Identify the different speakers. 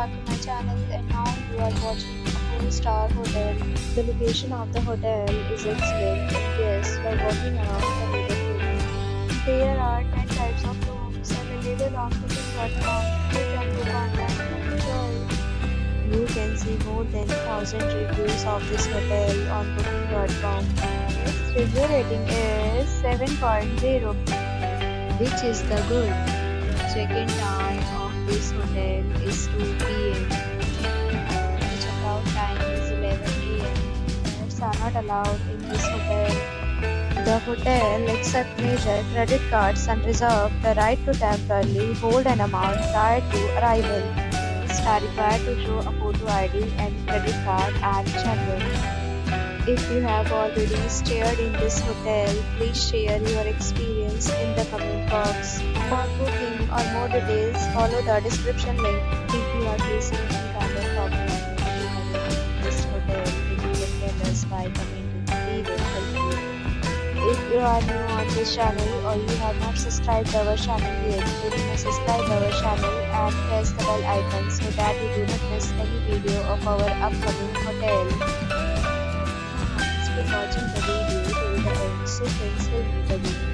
Speaker 1: back to my channel, and now you are watching a 4-star hotel. The location of the hotel is excellent and guests love walking around the neighborhood. There are 10 types of rooms available on booking.com. You can book online and enjoy. You can see more than 1,000 reviews of this hotel on booking.com. Its review rating is 7.0, which is the good. Check-in time of this hotel is 2 p.m. The check-out time is 11 a.m. Pets are not allowed in this hotel. The hotel accepts major credit cards and reserves the right to temporarily hold an amount prior to arrival. Guests are required to show a photo ID and credit card at check-in. If you have already stayed in this hotel, please share your experience in the comment box. For booking or more details, follow the description link. If you are facing any kind of problem in this hotel, then you can tell us by commenting. We will help you. If you are new on this channel or you have not subscribed our channel yet, then you must subscribe our channel and press the bell icon so that you do not miss any video of our upcoming hotel. Thanks for watching the video till the end. So friends will meet again.